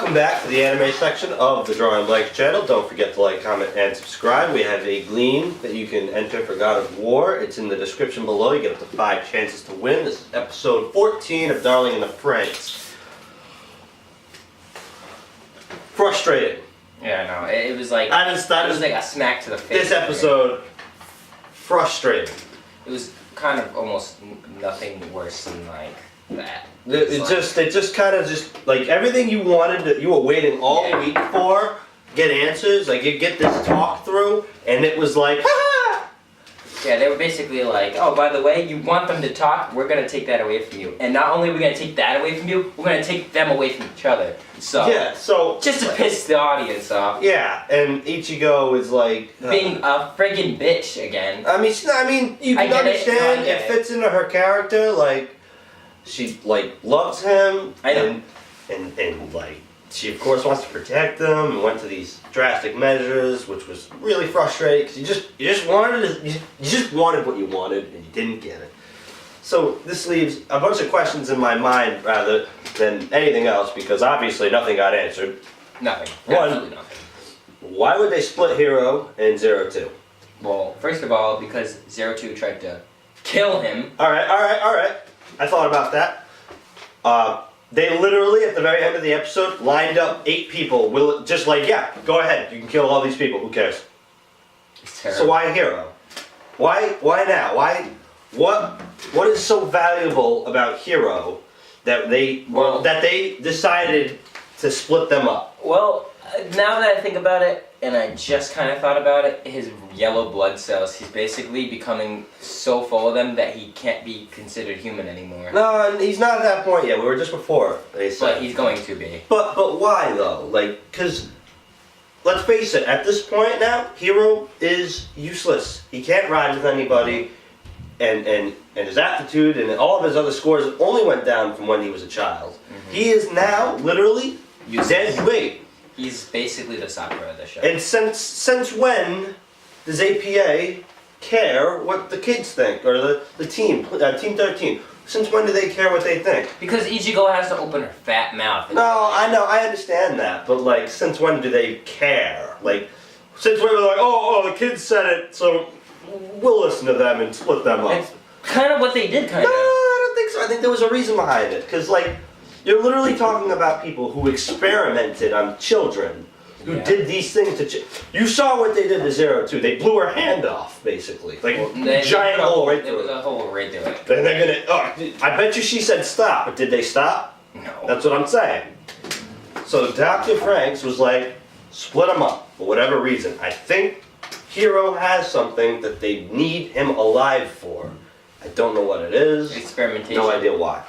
Welcome back to the anime section of the Drawing Blanks channel. Don't forget to like, comment, and subscribe. We have a gleam that you can enter for God of War. It's in the description below. You get up to 5 chances to win. This is episode 14 of Darling and the Franxx. Frustrating. Yeah, no, it was like That is like a smack to the face. This episode, frustrating. It was kind of almost nothing worse than like that. It just kind of like everything you wanted, you were waiting all week for, get answers, like you get this talk through, and it was like, ha! Yeah, they were basically like, oh, by the way, you want them to talk, we're going to take that away from you. And not only are we going to take that away from you, we're going to take them away from each other. So, yeah, so just to piss the audience off. Yeah, and Ichigo is like being a friggin' bitch again. I mean, you can understand it fits into her character, like she loves him, and like she of course wants to protect him, and went to these drastic measures, which was really frustrating because you just wanted what you wanted and you didn't get it. So this leaves a bunch of questions in my mind rather than anything else, because obviously nothing got answered. Nothing. Absolutely nothing. Why would they split Hero and 02? Well, first of all, because 02 tried to kill him. Alright. I thought about that. They literally, at the very end of the episode, lined up 8 people. Just like, yeah, go ahead. You can kill all these people. Who cares? It's terrible. So why Hero? Why now? What is so valuable about Hero that they decided to split them up? Well, now that I think about it, and I just kind of thought about it, his yellow blood cells, he's basically becoming so full of them that he can't be considered human anymore. No, he's not at that point yet. We were just before, they said. But he's going to be. But why though? Like, because let's face it, at this point now, Hero is useless. He can't ride with anybody, and his aptitude and all of his other scores only went down from when he was a child. Mm-hmm. He is now literally dead weight. He's basically the Sakura of the show. And since when does APA care what the kids think, or the team, Team 13? Since when do they care what they think? Because Ichigo has to open her fat mouth. No, I know, I understand that, but like, since when do they care? Like, since when we're like, oh, the kids said it, so we'll listen to them and split them up. It's kind of what they did, kind of. No, I don't think so. I think there was a reason behind it, because like, you're literally talking about people who experimented on children, who did these things to You saw what they did to 02. They blew her hand off, basically. Like, giant hole right through it. There was a hole right through it. And they're gonna, I bet you she said stop, but did they stop? No. That's what I'm saying. So Dr. Franxx was like, split them up, for whatever reason. I think Hero has something that they need him alive for. I don't know what it is. Experimentation. No idea why.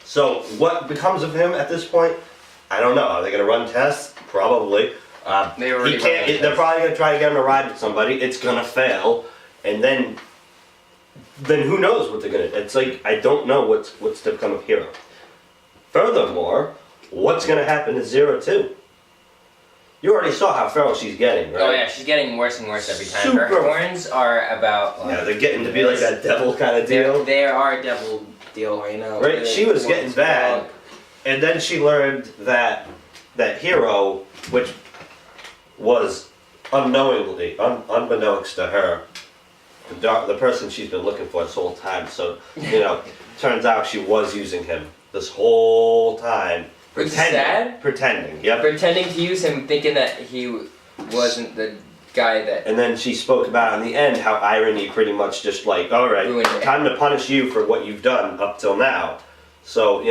So what becomes of him at this point? I don't know. Are they going to run tests? Probably. They're probably going to try to get him to ride with somebody. It's going to fail, and then who knows what they're going to? It's like, I don't know what's to become of Hero. Furthermore, what's going to happen to 02? You already saw how feral she's getting, right? Oh yeah, she's getting worse and worse every time. Her horns are about. Yeah, they're getting to be like that devil kind of deal. They are devil deal right now. Right, she was getting bad, and then she learned that Hero, which was unknowingly, unbeknownst to her, the person she's been looking for this whole time. So, turns out she was using him this whole time. Pretending, yep. Pretending to use him, thinking that he wasn't the guy that... And then she spoke about in the end how irony pretty much just like, alright, time to punish you for what you've done up till now. So,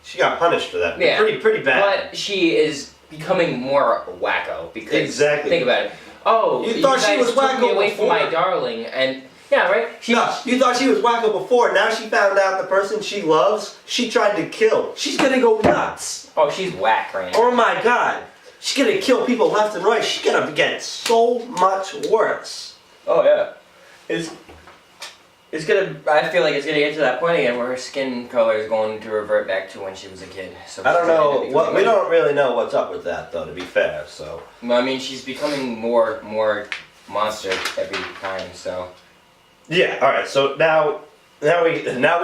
she got punished for that. Yeah. Pretty bad. But she is becoming more wacko, because... Exactly. Think about it. Oh, you thought she was wacko me away before. From my darling, and... Yeah, right? You thought she was wacko before. Now she found out the person she loves, she tried to kill. She's gonna go nuts. Oh, she's whack right now. Oh my god. She's gonna kill people left and right. She's gonna get so much worse. Oh yeah. It's gonna. I feel like it's gonna get to that point again where her skin color is going to revert back to when she was a kid. So I don't know. We don't really know what's up with that, though. To be fair, so. I mean, she's becoming more monster every time. So. Yeah. All right. So now Now we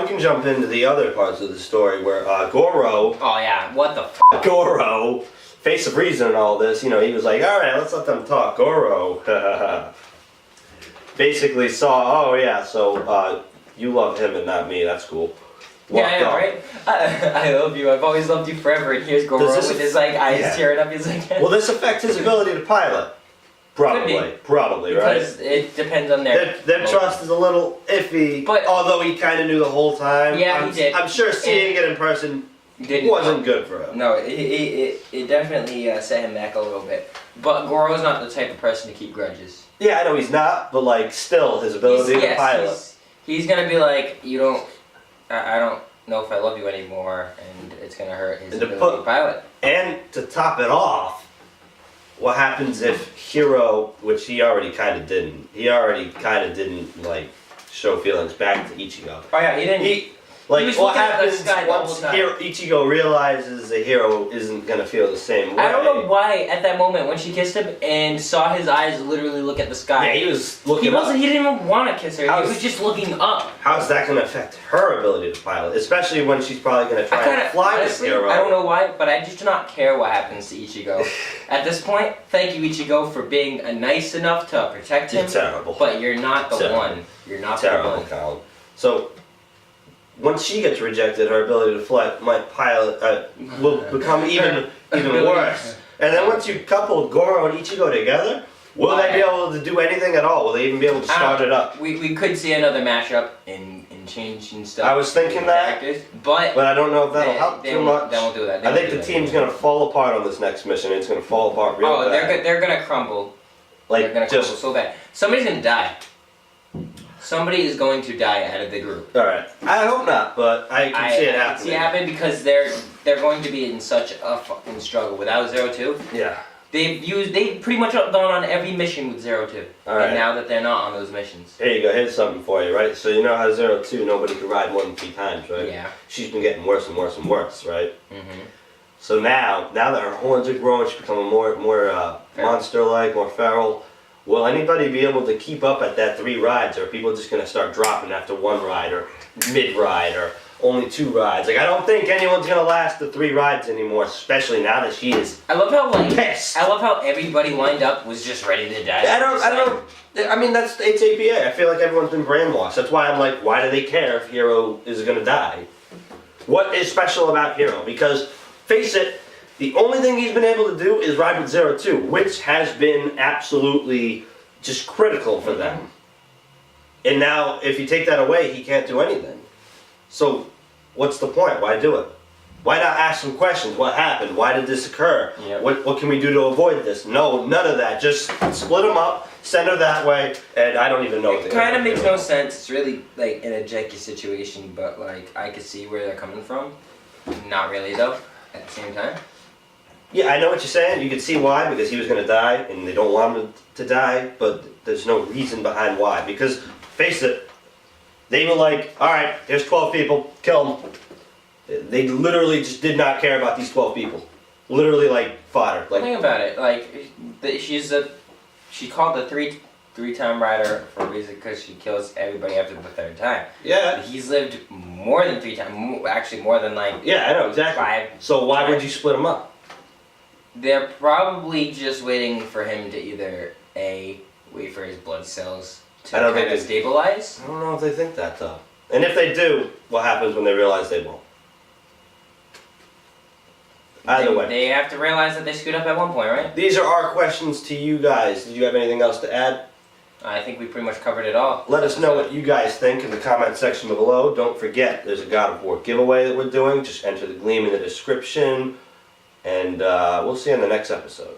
can jump into the other parts of the story where Goro. Oh yeah, what the Goro, face of reason and all this, he was like, all right, let's let them talk. Goro basically saw, oh yeah, so you love him and not me, that's cool. Yeah, right? I love you, I've always loved you forever, and here's Goro with his eyes tearing up, he's like... Will this affect his ability to pilot? Probably, right? Because it depends on their trust is a little iffy, but although he kind of knew the whole time. Yeah, he did. I'm sure seeing it in person wasn't good for him. No, it definitely set him back a little bit. But Goro's not the type of person to keep grudges. Yeah, I know he's not, but like still, his ability to pilot. He's gonna be like, I don't know if I love you anymore, and it's gonna hurt his ability to pilot. And to top it off, what happens if Hiro, which he already kind of didn't, like show feelings back to Ichigo. Oh yeah, he didn't. What happens once Ichigo realizes that Hiro isn't gonna feel the same way? I don't know why at that moment when she kissed him and saw his eyes literally look at the sky. Yeah, he was looking up. He didn't even want to kiss her. He was just looking up. How's that gonna affect her ability to pilot, especially when she's probably gonna try and fly with Hiro? I don't know why, but I just do not care what happens to Ichigo. At this point, thank you Ichigo for being nice enough to protect him. You're terrible. But you're not the one. You're not terrible, the one. Colin. So. Once she gets rejected, her ability to fly will become even worse. And then once you couple Goro and Ichigo together, will they be able to do anything at all? Will they even be able to start it up? We could see another mashup and change and stuff. I was thinking that, but I don't know if that'll help too much. They won't do that. I think the team's gonna fall apart on this next mission. It's gonna fall apart real bad. They're gonna crumble. Like they're gonna crumble so bad. Somebody's gonna die. Somebody is going to die out of the group. Alright. I hope not, but I can see it happening. I can see it happen because they're going to be in such a fucking struggle. Without Zero Two, yeah. They've pretty much gone on every mission with Zero Two. Alright. And now that they're not on those missions. Here you go, here's something for you, right? So you know how Zero Two, nobody could ride more than 3 times, right? Yeah. She's been getting worse and worse and worse, right? Mm-hmm. So now that her horns are growing, she's becoming more monster-like, more feral. Will anybody be able to keep up at that 3 rides, or are people just gonna start dropping after 1 ride, or mid-ride, or only 2 rides? Like, I don't think anyone's gonna last the 3 rides anymore, especially now that she is. I love how pissed. I love how everybody lined up was just ready to die. I mean, it's APA. I feel like everyone's been brainwashed. That's why I'm like, why do they care if Hiro is gonna die? What is special about Hiro? Because, face it, the only thing he's been able to do is ride with Zero Two, which has been absolutely just critical for them. And now, if you take that away, he can't do anything. So, what's the point? Why do it? Why not ask some questions? What happened? Why did this occur? Yep. What can we do to avoid this? No, none of that. Just split them up, send her that way, and I don't even know. It kind of makes no sense. It's really like an ejected situation, but like I could see where they're coming from. Not really though. At the same time. Yeah, I know what you're saying. You can see why, because he was going to die, and they don't want him to die, but there's no reason behind why. Because, face it, they were like, alright, there's 12 people, kill them. They literally just did not care about these 12 people. Literally, like, fodder. Like, think about it, like, she called the three-time rider for a reason, because she kills everybody after the 3rd time. Yeah. He's lived more than 3 times, actually more than like... Yeah, I know, exactly. 5 So why would you split them up? They're probably just waiting for him to either wait for his blood cells to kind of stabilize. I don't know if they think that though. And if they do, what happens when they realize they won't? Either way. They have to realize that they screwed up at one point, right? These are our questions to you guys. Did you have anything else to add? I think we pretty much covered it all. Let us know what you guys think in the comment section below. Don't forget, there's a God of War giveaway that we're doing. Just enter the Gleam in the description. And we'll see you in the next episode.